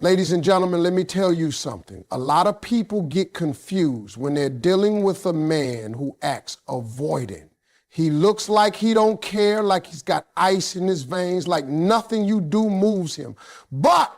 Ladies and gentlemen, let me tell you something. A lot of people get confused when they're dealing with a man who acts avoidant. He looks like he don't care, like he's got ice in his veins, like nothing you do moves him. But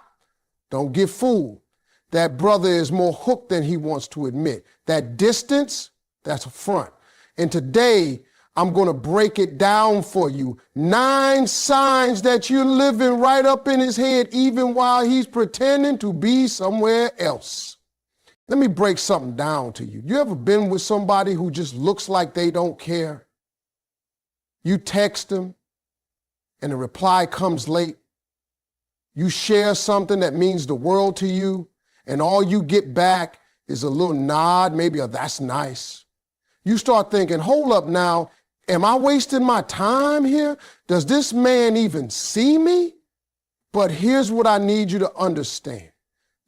don't get fooled. That brother is more hooked than he wants to admit. That distance, that's a front. And today, I'm going to break it down for you. 9 signs that you're living right up in his head, even while he's pretending to be somewhere else. Let me break something down to you. You ever been with somebody who just looks like they don't care? You text them and the reply comes late. You share something that means the world to you, and all you get back is a little nod, maybe a "that's nice." You start thinking, hold up now, am I wasting my time here? Does this man even see me? But here's what I need you to understand.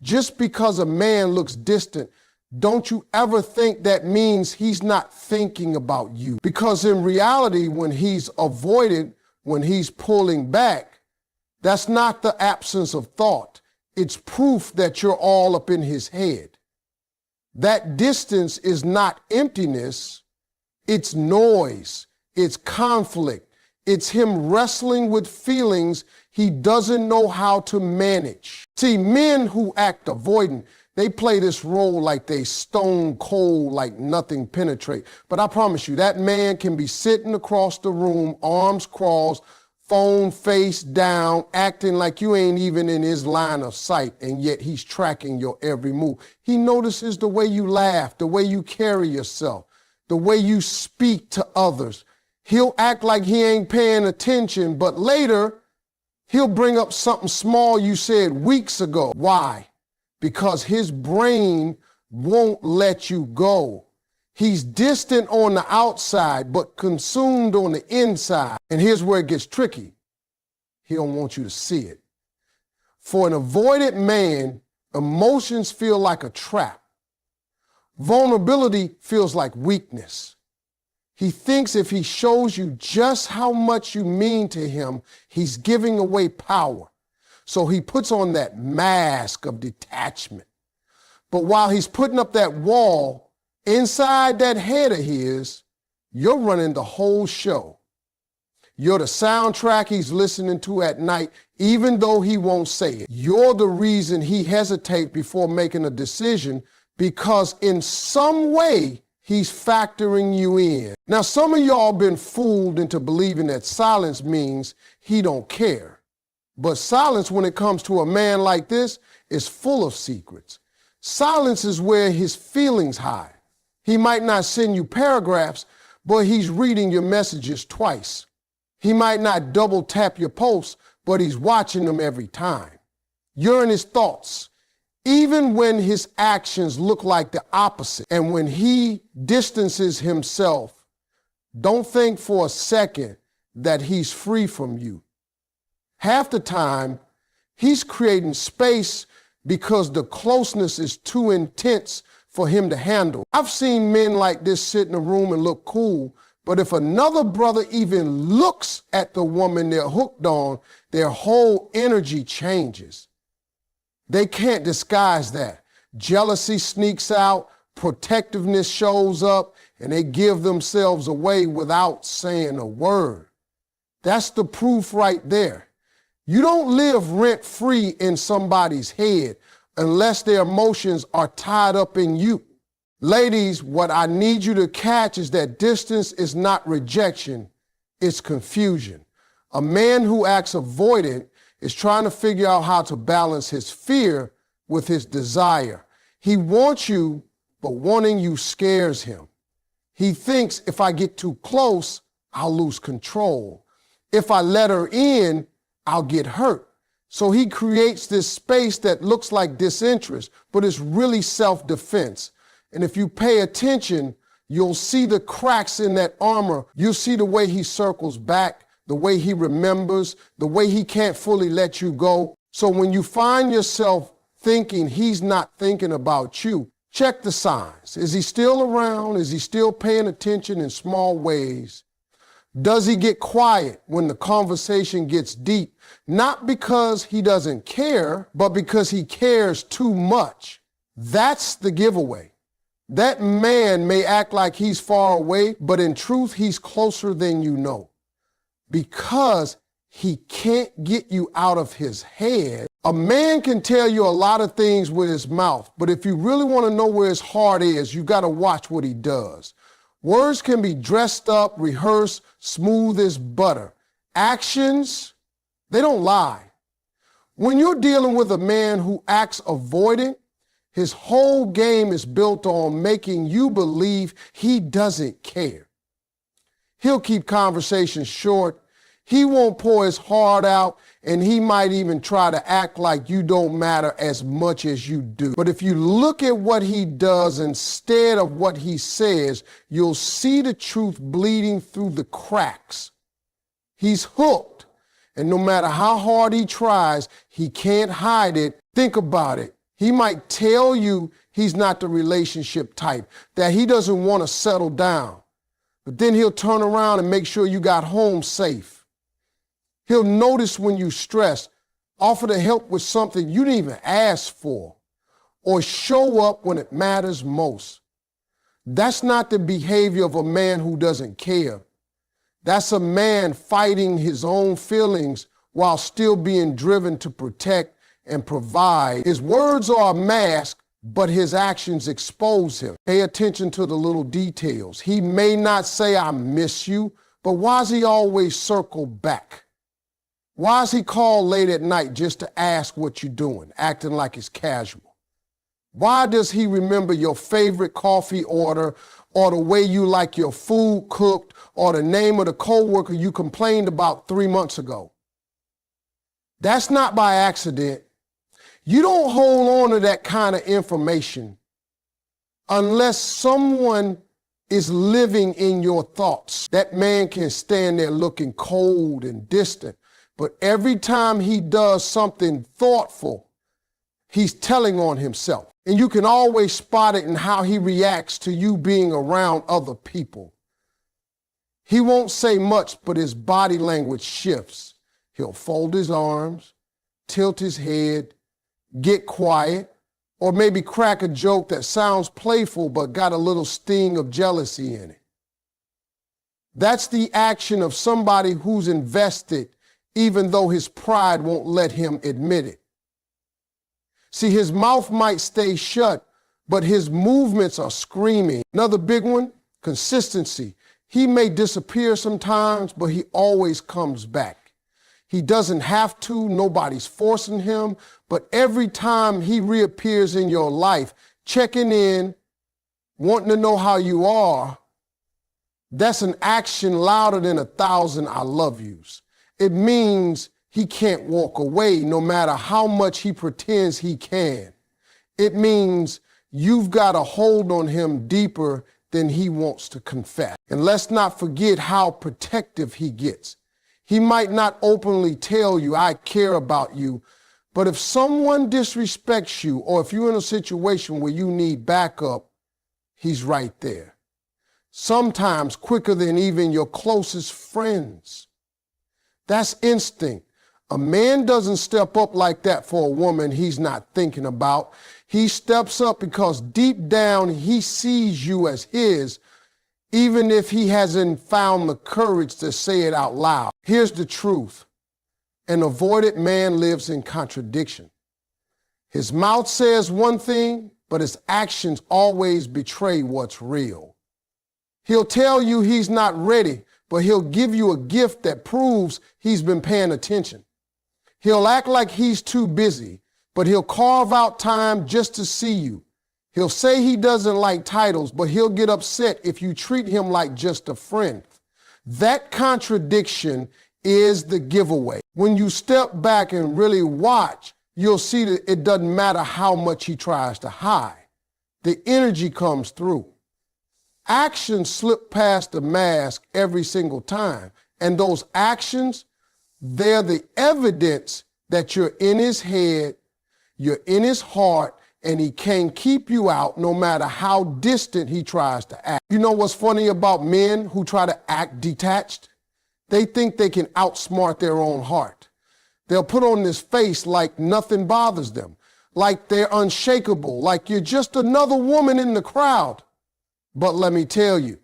Just because a man looks distant, don't you ever think that means he's not thinking about you. Because in reality, when he's avoidant, when he's pulling back, that's not the absence of thought. It's proof that you're all up in his head. That distance is not emptiness, it's noise, it's conflict, it's him wrestling with feelings he doesn't know how to manage. See, men who act avoidant, they play this role like they stone cold, like nothing penetrate. But I promise you, that man can be sitting across the room, arms crossed, phone face down, acting like you ain't even in his line of sight, and yet he's tracking your every move. He notices the way you laugh, the way you carry yourself, the way you speak to others. He'll act like he ain't paying attention, but later he'll bring up something small you said weeks ago. Why? Because his brain won't let you go. He's distant on the outside, but consumed on the inside. And here's where it gets tricky. He don't want you to see it. For an avoidant man, emotions feel like a trap. Vulnerability feels like weakness. He thinks if he shows you just how much you mean to him, he's giving away power. So he puts on that mask of detachment. But while he's putting up that wall, inside that head of his, you're running the whole show. You're the soundtrack he's listening to at night, even though he won't say it. You're the reason he hesitates before making a decision, because in some way, he's factoring you in. Now, some of y'all been fooled into believing that silence means he don't care. But silence, when it comes to a man like this, is full of secrets. Silence is where his feelings hide. He might not send you paragraphs, but he's reading your messages twice. He might not double tap your posts, but he's watching them every time. You're in his thoughts, even when his actions look like the opposite. And when he distances himself, don't think for a second that he's free from you. Half the time, he's creating space because the closeness is too intense for him to handle. I've seen men like this sit in a room and look cool, but if another brother even looks at the woman they're hooked on, their whole energy changes. They can't disguise that. Jealousy sneaks out, protectiveness shows up, and they give themselves away without saying a word. That's the proof right there. You don't live rent-free in somebody's head unless their emotions are tied up in you. Ladies, what I need you to catch is that distance is not rejection, it's confusion. A man who acts avoidant is trying to figure out how to balance his fear with his desire. He wants you, but wanting you scares him. He thinks if I get too close, I'll lose control. If I let her in, I'll get hurt. So he creates this space that looks like disinterest, but it's really self-defense. And if you pay attention, you'll see the cracks in that armor. You'll see the way he circles back, the way he remembers, the way he can't fully let you go. So when you find yourself thinking he's not thinking about you, check the signs. Is he still around? Is he still paying attention in small ways? Does he get quiet when the conversation gets deep? Not because he doesn't care, but because he cares too much. That's the giveaway. That man may act like he's far away, but in truth, he's closer than you know. Because he can't get you out of his head. A man can tell you a lot of things with his mouth, but if you really want to know where his heart is, you got to watch what he does. Words can be dressed up, rehearsed, smooth as butter. Actions, they don't lie. When you're dealing with a man who acts avoidant, his whole game is built on making you believe he doesn't care. He'll keep conversations short. He won't pour his heart out, and he might even try to act like you don't matter as much as you do. But if you look at what he does instead of what he says, you'll see the truth bleeding through the cracks. He's hooked, and no matter how hard he tries, he can't hide it. Think about it. He might tell you he's not the relationship type, that he doesn't want to settle down, but then he'll turn around and make sure you got home safe. He'll notice when you stress, offer to help with something you didn't even ask for, or show up when it matters most. That's not the behavior of a man who doesn't care. That's a man fighting his own feelings while still being driven to protect and provide. His words are a mask, but his actions expose him. Pay attention to the little details. He may not say, "I miss you," but why does he always circle back? Why does he call late at night just to ask what you're doing, acting like it's casual? Why does he remember your favorite coffee order, or the way you like your food cooked, or the name of the coworker you complained about 3 months ago? That's not by accident. You don't hold on to that kind of information unless someone is living in your thoughts. That man can stand there looking cold and distant, but every time he does something thoughtful, he's telling on himself. And you can always spot it in how he reacts to you being around other people. He won't say much, but his body language shifts. He'll fold his arms, tilt his head, get quiet, or maybe crack a joke that sounds playful but got a little sting of jealousy in it. That's the action of somebody who's invested, even though his pride won't let him admit it. See, his mouth might stay shut, but his movements are screaming. Another big one, consistency. He may disappear sometimes, but he always comes back. He doesn't have to, nobody's forcing him, but every time he reappears in your life, checking in, wanting to know how you are, that's an action louder than 1,000 I love yous. It means he can't walk away no matter how much he pretends he can. It means you've got a hold on him deeper than he wants to confess. And let's not forget how protective he gets. He might not openly tell you, "I care about you," but if someone disrespects you, or if you're in a situation where you need backup, he's right there. Sometimes quicker than even your closest friends. That's instinct. A man doesn't step up like that for a woman he's not thinking about. He steps up because deep down he sees you as his, even if he hasn't found the courage to say it out loud. Here's the truth. An avoided man lives in contradiction. His mouth says one thing, but his actions always betray what's real. He'll tell you he's not ready, but he'll give you a gift that proves he's been paying attention. He'll act like he's too busy, but he'll carve out time just to see you. He'll say he doesn't like titles, but he'll get upset if you treat him like just a friend. That contradiction is the giveaway. When you step back and really watch, you'll see that it doesn't matter how much he tries to hide. The energy comes through. Actions slip past the mask every single time. And those actions, they're the evidence that you're in his head, you're in his heart, and he can't keep you out no matter how distant he tries to act. You know what's funny about men who try to act detached? They think they can outsmart their own heart. They'll put on this face like nothing bothers them, like they're unshakable, like you're just another woman in the crowd. But let me tell you,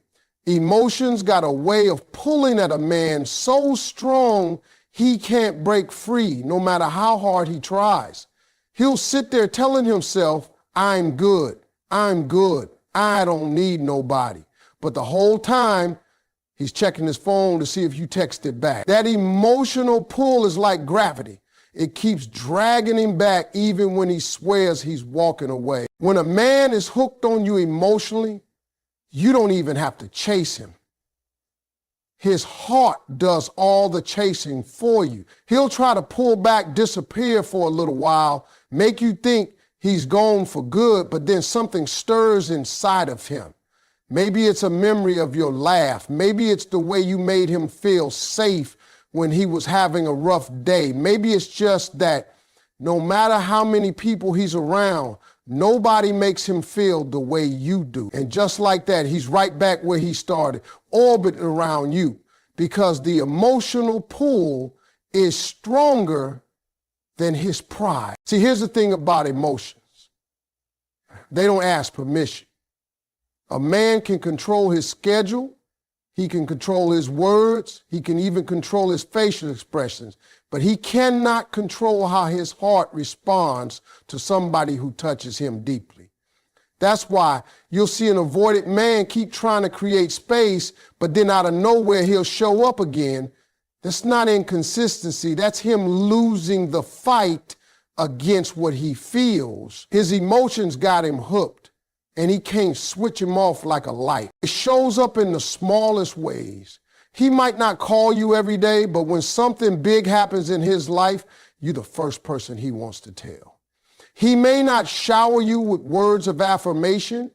emotions got a way of pulling at a man so strong he can't break free no matter how hard he tries. He'll sit there telling himself, I'm good, I don't need nobody. But the whole time, he's checking his phone to see if you texted back. That emotional pull is like gravity. It keeps dragging him back even when he swears he's walking away. When a man is hooked on you emotionally, you don't even have to chase him. His heart does all the chasing for you. He'll try to pull back, disappear for a little while, make you think he's gone for good, but then something stirs inside of him. Maybe it's a memory of your laugh. Maybe it's the way you made him feel safe when he was having a rough day. Maybe it's just that no matter how many people he's around, nobody makes him feel the way you do. And just like that, he's right back where he started, orbiting around you, because the emotional pull is stronger than his pride. See, here's the thing about emotions. They don't ask permission. A man can control his schedule, he can control his words, he can even control his facial expressions, but he cannot control how his heart responds to somebody who touches him deeply. That's why you'll see an avoided man keep trying to create space, but then out of nowhere he'll show up again. That's not inconsistency, that's him losing the fight against what he feels. His emotions got him hooked, and he can't switch him off like a light. It shows up in the smallest ways. He might not call you every day, but when something big happens in his life, you're the first person he wants to tell. He may not shower you with words of affirmation,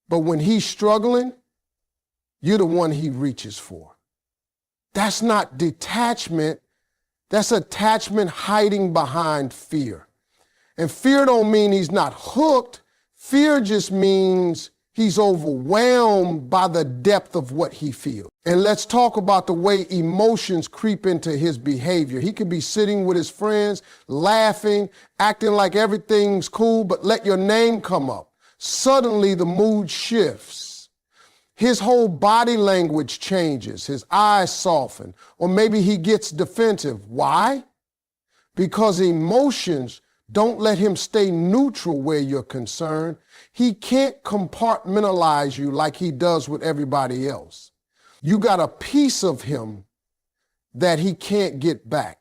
but when he's struggling, you're the one he reaches for. That's not detachment, that's attachment hiding behind fear. And fear don't mean he's not hooked. Fear just means he's overwhelmed by the depth of what he feels. And let's talk about the way emotions creep into his behavior. He could be sitting with his friends, laughing, acting like everything's cool, but let your name come up. Suddenly the mood shifts. His whole body language changes. His eyes soften, or maybe he gets defensive. Why? Because emotions don't let him stay neutral where you're concerned. He can't compartmentalize you like he does with everybody else. You got a piece of him that he can't get back.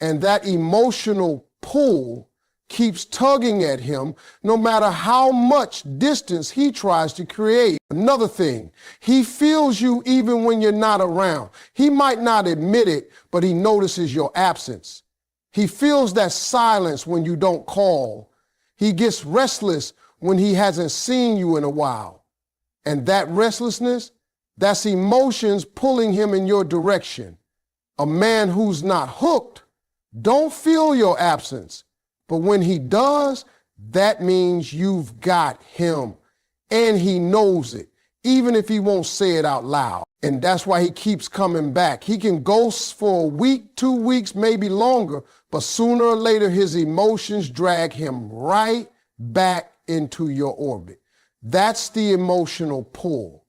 And that emotional pull keeps tugging at him no matter how much distance he tries to create. Another thing, he feels you even when you're not around. He might not admit it, but he notices your absence. He feels that silence when you don't call. He gets restless when he hasn't seen you in a while. And that restlessness, that's emotions pulling him in your direction. A man who's not hooked don't feel your absence. But when he does, that means you've got him. And he knows it, even if he won't say it out loud. And that's why he keeps coming back. He can ghost for a week, 2 weeks, maybe longer, but sooner or later his emotions drag him right back into your orbit. That's the emotional pull.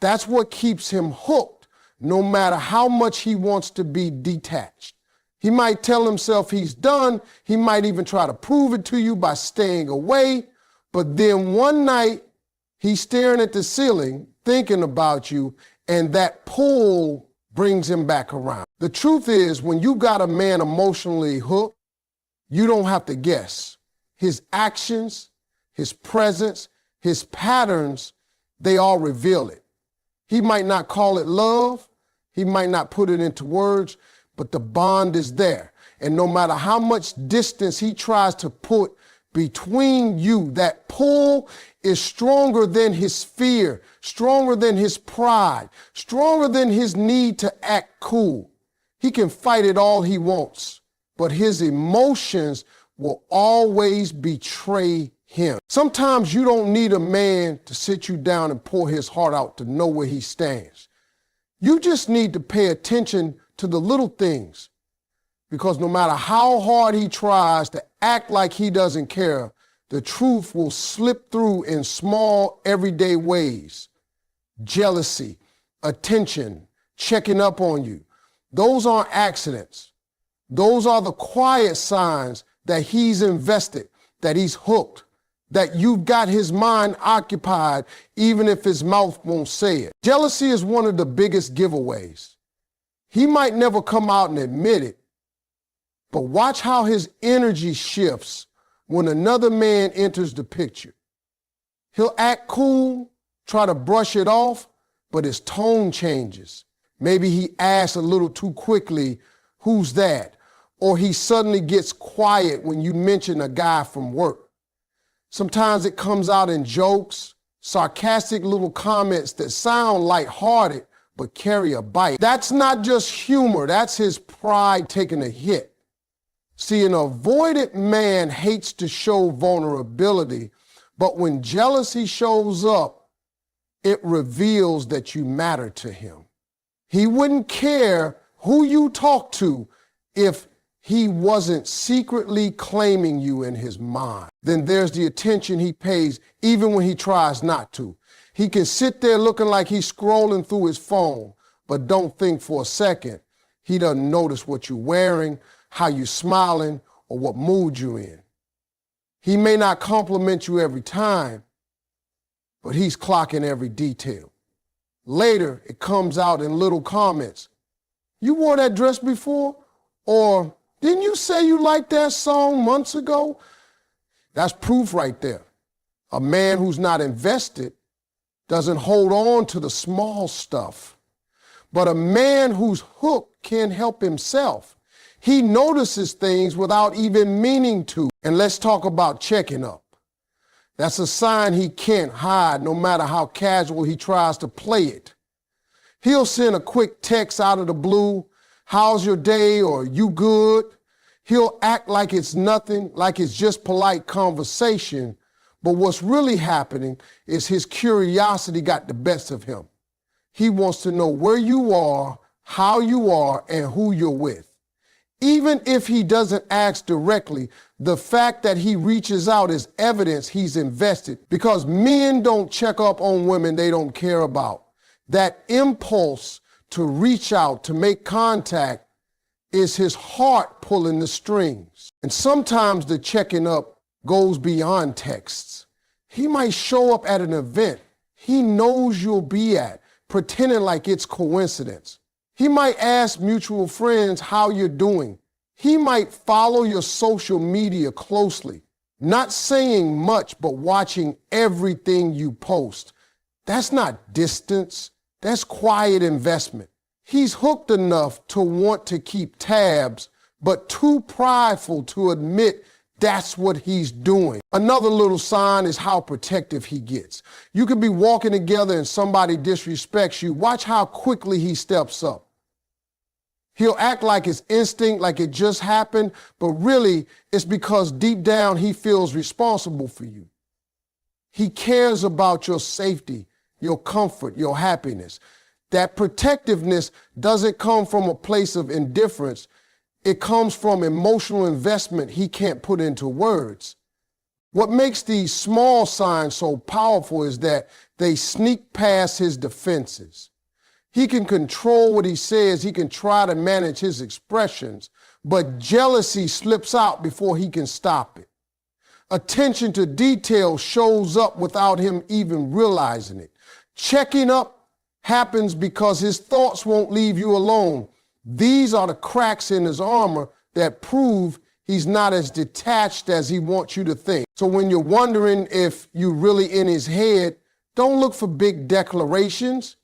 That's what keeps him hooked, no matter how much he wants to be detached. He might tell himself he's done. He might even try to prove it to you by staying away. But then one night, he's staring at the ceiling, thinking about you, and that pull brings him back around. The truth is, when you got a man emotionally hooked, you don't have to guess. His actions, his presence, his patterns, they all reveal it. He might not call it love. He might not put it into words, but the bond is there. And no matter how much distance he tries to put between you, that pull is stronger than his fear, stronger than his pride, stronger than his need to act cool. He can fight it all he wants, but his emotions will always betray him. Sometimes you don't need a man to sit you down and pour his heart out to know where he stands. You just need to pay attention to the little things, because no matter how hard he tries to act like he doesn't care, the truth will slip through in small, everyday ways. Jealousy, attention, checking up on you. Those aren't accidents. Those are the quiet signs that he's invested, that he's hooked, that you've got his mind occupied, even if his mouth won't say it. Jealousy is one of the biggest giveaways. He might never come out and admit it, but watch how his energy shifts when another man enters the picture. He'll act cool, try to brush it off, but his tone changes. Maybe he asks a little too quickly, "Who's that?" Or he suddenly gets quiet when you mention a guy from work. Sometimes it comes out in jokes, sarcastic little comments that sound lighthearted but carry a bite. That's not just humor, that's his pride taking a hit. See, an avoidant man hates to show vulnerability, but when jealousy shows up, it reveals that you matter to him. He wouldn't care who you talk to if he wasn't secretly claiming you in his mind. Then there's the attention he pays even when he tries not to. He can sit there looking like he's scrolling through his phone, but don't think for a second he doesn't notice what you're wearing, how you're smiling, or what mood you're in. He may not compliment you every time, but he's clocking every detail. Later, it comes out in little comments. "You wore that dress before?" Or, "Didn't you say you liked that song months ago?" That's proof right there. A man who's not invested doesn't hold on to the small stuff. But a man who's hooked can't help himself. He notices things without even meaning to. And let's talk about checking up. That's a sign he can't hide, no matter how casual he tries to play it. He'll send a quick text out of the blue, "How's your day?" or "You good?" He'll act like it's nothing, like it's just polite conversation, but what's really happening is his curiosity got the best of him. He wants to know where you are, how you are, and who you're with. Even if he doesn't ask directly, the fact that he reaches out is evidence he's invested, because men don't check up on women they don't care about. That impulse to reach out, to make contact, is his heart pulling the strings. And sometimes the checking up goes beyond texts. He might show up at an event he knows you'll be at, pretending like it's coincidence. He might ask mutual friends how you're doing. He might follow your social media closely, not saying much, but watching everything you post. That's not distance, that's quiet investment. He's hooked enough to want to keep tabs, but too prideful to admit that's what he's doing. Another little sign is how protective he gets. You could be walking together and somebody disrespects you. Watch how quickly he steps up. He'll act like it's instinct, like it just happened, but really it's because deep down he feels responsible for you. He cares about your safety, your comfort, your happiness. That protectiveness doesn't come from a place of indifference. It comes from emotional investment he can't put into words. What makes these small signs so powerful is that they sneak past his defenses. He can control what he says, he can try to manage his expressions, but jealousy slips out before he can stop it. Attention to detail shows up without him even realizing it. Checking up happens because his thoughts won't leave you alone. These are the cracks in his armor that prove he's not as detached as he wants you to think. So when you're wondering if you're really in his head, don't look for big declarations.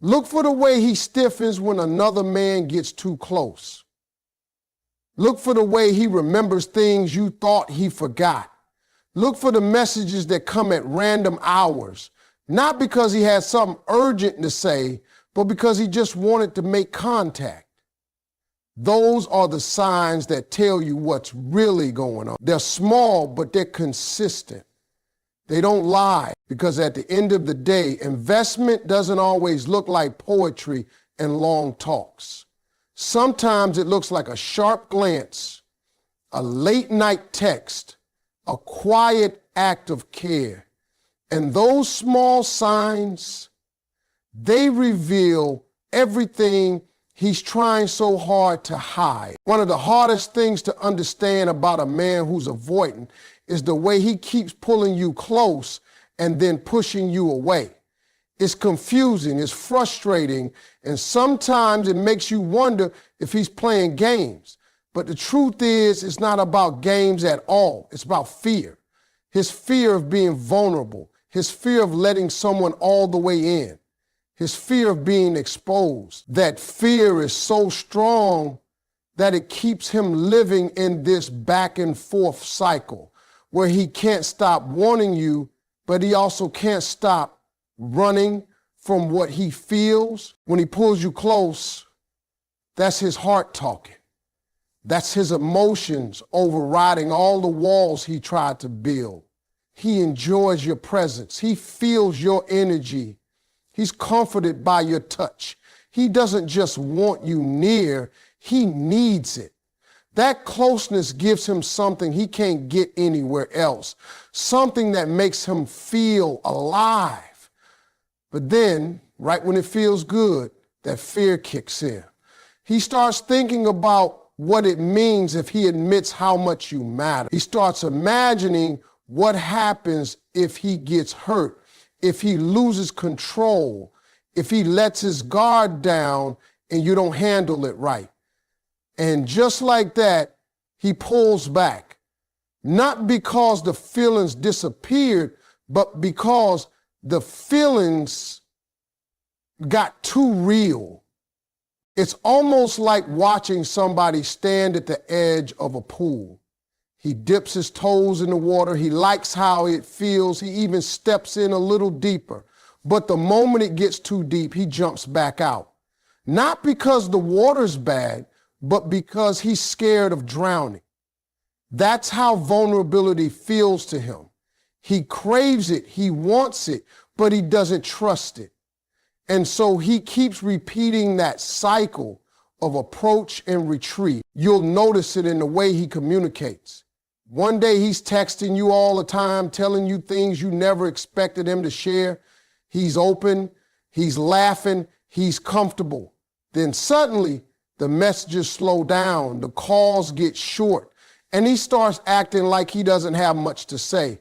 Look for the way he stiffens when another man gets too close. Look for the way he remembers things you thought he forgot. Look for the messages that come at random hours, not because he had something urgent to say, but because he just wanted to make contact. Those are the signs that tell you what's really going on. They're small, but they're consistent. They don't lie, because at the end of the day, investment doesn't always look like poetry and long talks. Sometimes it looks like a sharp glance, a late night text, a quiet act of care. And those small signs, they reveal everything he's trying so hard to hide. One of the hardest things to understand about a man who's avoidant is the way he keeps pulling you close and then pushing you away. It's confusing, it's frustrating, and sometimes it makes you wonder if he's playing games. But the truth is, it's not about games at all. It's about fear. His fear of being vulnerable, his fear of letting someone all the way in, his fear of being exposed. That fear is so strong that it keeps him living in this back and forth cycle where he can't stop wanting you, but he also can't stop running from what he feels. When he pulls you close, that's his heart talking. That's his emotions overriding all the walls he tried to build. He enjoys your presence. He feels your energy. He's comforted by your touch. He doesn't just want you near, he needs it. That closeness gives him something he can't get anywhere else, something that makes him feel alive. But then, right when it feels good, that fear kicks in. He starts thinking about what it means if he admits how much you matter. He starts imagining what happens if he gets hurt, if he loses control, if he lets his guard down and you don't handle it right. And just like that, he pulls back, not because the feelings disappeared, but because the feelings got too real. It's almost like watching somebody stand at the edge of a pool. He dips his toes in the water. He likes how it feels. He even steps in a little deeper. But the moment it gets too deep, he jumps back out. Not because the water's bad, but because he's scared of drowning. That's how vulnerability feels to him. He craves it, he wants it, but he doesn't trust it. And so he keeps repeating that cycle of approach and retreat. You'll notice it in the way he communicates. One day he's texting you all the time, telling you things you never expected him to share. He's open, he's laughing, he's comfortable. Then suddenly, the messages slow down, the calls get short, and he starts acting like he doesn't have much to say.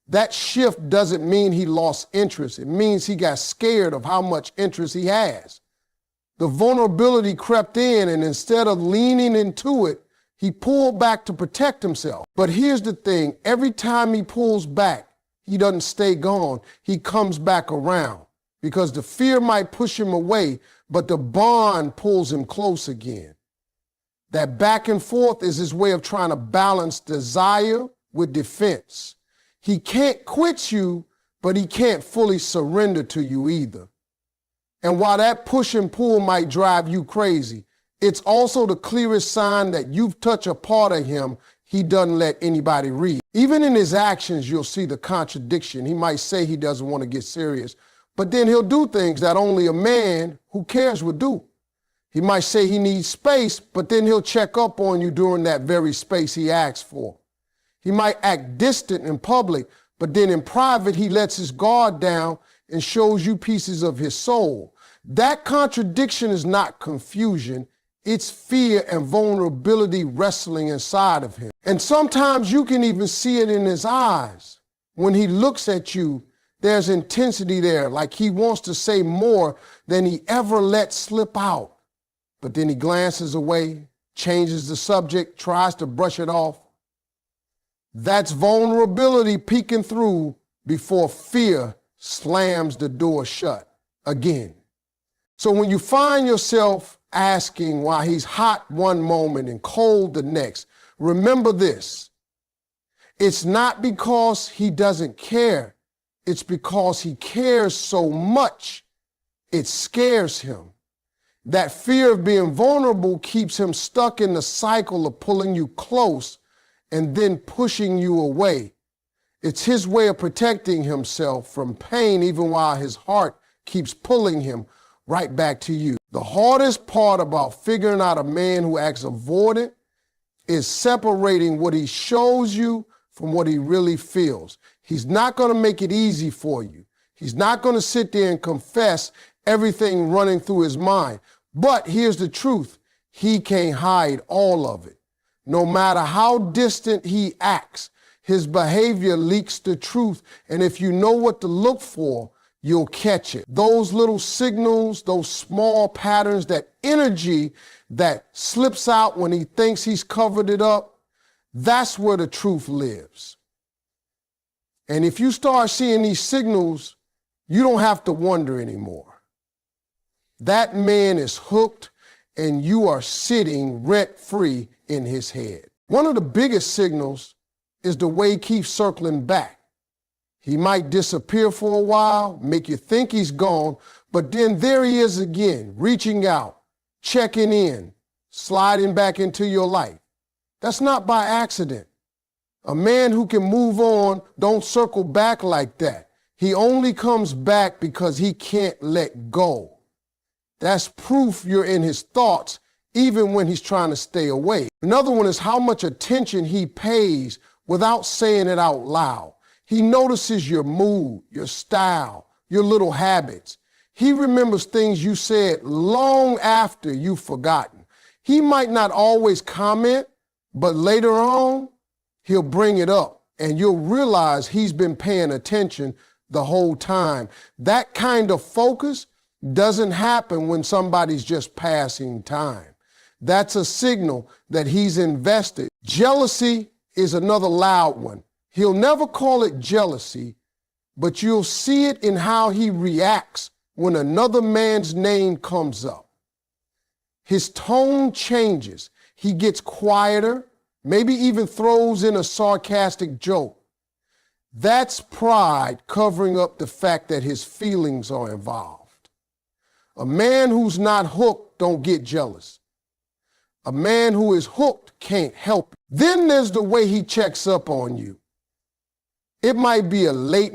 That shift doesn't mean he lost interest. It means he got scared of how much interest he has. The vulnerability crept in, and instead of leaning into it, he pulled back to protect himself. But here's the thing, every time he pulls back, he doesn't stay gone. He comes back around because the fear might push him away, but the bond pulls him close again. That back and forth is his way of trying to balance desire with defense. He can't quit you, but he can't fully surrender to you either. And while that push and pull might drive you crazy, it's also the clearest sign that you've touched a part of him he doesn't let anybody read. Even in his actions, you'll see the contradiction. He might say he doesn't want to get serious, but then he'll do things that only a man who cares would do. He might say he needs space, but then he'll check up on you during that very space he asks for. He might act distant in public, but then in private, he lets his guard down and shows you pieces of his soul. That contradiction is not confusion. It's fear and vulnerability wrestling inside of him. And sometimes you can even see it in his eyes. When he looks at you, there's intensity there, like he wants to say more than he ever let slip out. But then he glances away, changes the subject, tries to brush it off. That's vulnerability peeking through before fear slams the door shut again. So when you find yourself asking why he's hot one moment and cold the next, remember this. It's not because he doesn't care. It's because he cares so much, it scares him. That fear of being vulnerable keeps him stuck in the cycle of pulling you close and then pushing you away. It's his way of protecting himself from pain, even while his heart keeps pulling him right back to you. The hardest part about figuring out a man who acts avoidant is separating what he shows you from what he really feels. He's not going to make it easy for you. He's not going to sit there and confess everything running through his mind. But here's the truth. He can't hide all of it. No matter how distant he acts, his behavior leaks the truth. And if you know what to look for, you'll catch it. Those little signals, those small patterns, that energy that slips out when he thinks he's covered it up, that's where the truth lives. And if you start seeing these signals, you don't have to wonder anymore. That man is hooked and you are sitting rent-free in his head. One of the biggest signals is the way he keeps circling back. He might disappear for a while, make you think he's gone, but then there he is again, reaching out, checking in, sliding back into your life. That's not by accident. A man who can move on don't circle back like that. He only comes back because he can't let go. That's proof you're in his thoughts, even when he's trying to stay away. Another one is how much attention he pays without saying it out loud. He notices your mood, your style, your little habits. He remembers things you said long after you've forgotten. He might not always comment, but later on, he'll bring it up and you'll realize he's been paying attention the whole time. That kind of focus doesn't happen when somebody's just passing time. That's a signal that he's invested. Jealousy is another loud one. He'll never call it jealousy, but you'll see it in how he reacts when another man's name comes up. His tone changes. He gets quieter, maybe even throws in a sarcastic joke. That's pride covering up the fact that his feelings are involved. A man who's not hooked don't get jealous. A man who is hooked can't help it. Then there's the way he checks up on you. It might be a late